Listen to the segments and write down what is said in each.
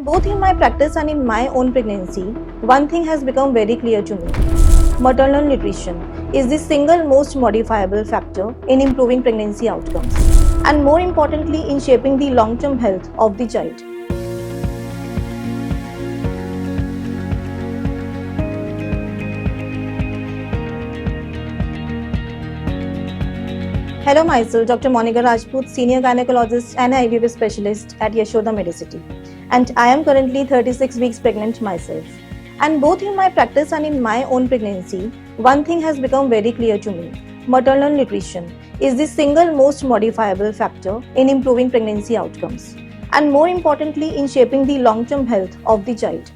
Both in my practice and in my own pregnancy, one thing has become very clear to me. Maternal nutrition is the single most modifiable factor in improving pregnancy outcomes and more importantly in shaping the long-term health of the child. Hello, myself Dr. Monica Rajput, Senior Gynecologist and IVF Specialist at Yashoda Medicity. And I am currently 36 weeks pregnant myself. And both in my practice and in my own pregnancy, one thing has become very clear to me. Maternal nutrition is the single most modifiable factor in improving pregnancy outcomes and more importantly in shaping the long-term health of the child.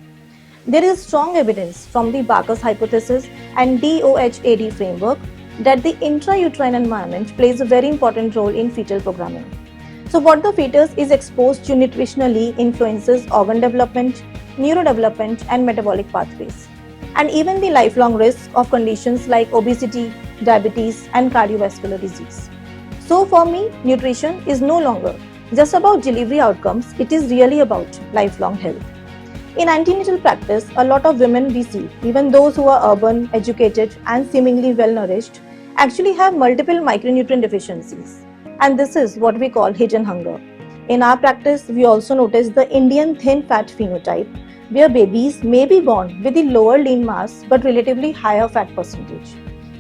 There is strong evidence from the Bacchus hypothesis and DOHAD framework that the intrauterine environment plays a very important role in fetal programming. So what the fetus is exposed to nutritionally influences organ development, neurodevelopment and metabolic pathways, and even the lifelong risk of conditions like obesity, diabetes and cardiovascular disease. So for me, nutrition is no longer just about delivery outcomes, it is really about lifelong health. In antenatal practice, a lot of women we see, even those who are urban, educated and seemingly well nourished, actually have multiple micronutrient deficiencies. And this is what we call hidden hunger. In our practice, we also notice the Indian thin fat phenotype, where babies may be born with a lower lean mass but relatively higher fat percentage,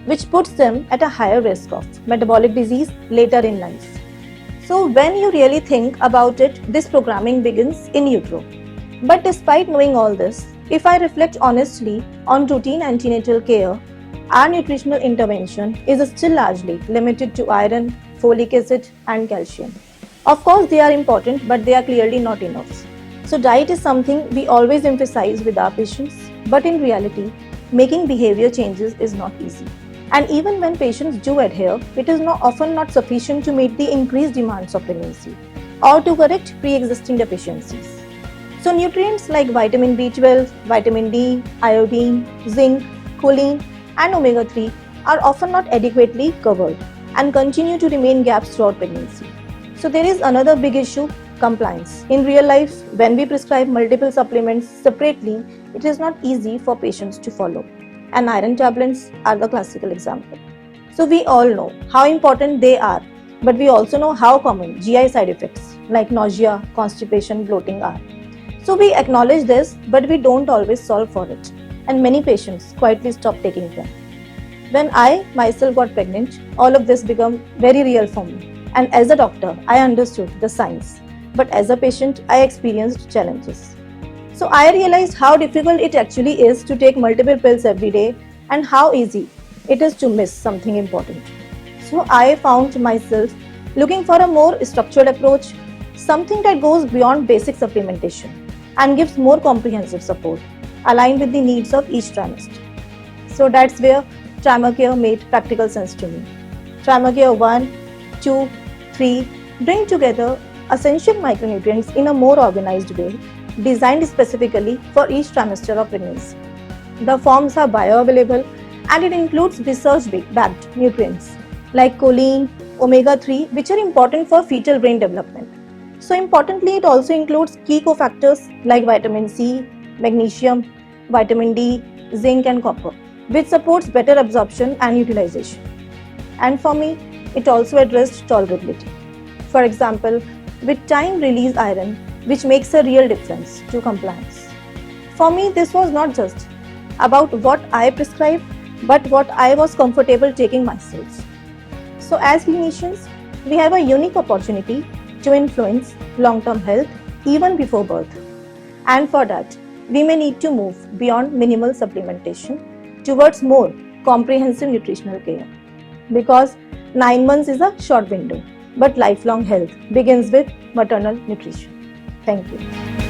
which puts them at a higher risk of metabolic disease later in life. So when you really think about it, this programming begins in utero. But despite knowing all this, if I reflect honestly on routine antenatal care, our nutritional intervention is still largely limited to iron, folic acid and calcium. Of course, they are important, but they are clearly not enough. So diet is something we always emphasize with our patients, but in reality, making behavior changes is not easy. And even when patients do adhere, it is often not sufficient to meet the increased demands of pregnancy or to correct pre-existing deficiencies. So nutrients like vitamin B12, vitamin D, iodine, zinc, choline and omega-3 are often not adequately covered and continue to remain gaps throughout pregnancy. So there is another big issue, compliance. In real life, when we prescribe multiple supplements separately, it is not easy for patients to follow. And iron tablets are the classical example. So we all know how important they are, but we also know how common GI side effects like nausea, constipation, bloating are. So we acknowledge this, but we don't always solve for it. And many patients quietly stop taking them. When I myself got pregnant, all of this became very real for me. And as a doctor, I understood the science. But as a patient, I experienced challenges. So I realized how difficult it actually is to take multiple pills every day and how easy it is to miss something important. So I found myself looking for a more structured approach, something that goes beyond basic supplementation and gives more comprehensive support, aligned with the needs of each trimester. So that's where Trimacare made practical sense to me. Trimacare 1, 2, 3 bring together essential micronutrients in a more organized way, designed specifically for each trimester of pregnancy. The forms are bioavailable and it includes research-backed nutrients like choline, omega-3, which are important for fetal brain development. So importantly, it also includes key cofactors like vitamin C, magnesium, vitamin D, zinc and copper, which supports better absorption and utilization. And for me, it also addressed tolerability. For example, with time release iron, which makes a real difference to compliance. For me, this was not just about what I prescribed, but what I was comfortable taking myself. So as clinicians, we have a unique opportunity to influence long-term health even before birth. And for that, we may need to move beyond minimal supplementation towards more comprehensive nutritional care. Because 9 months is a short window, but lifelong health begins with maternal nutrition. Thank you.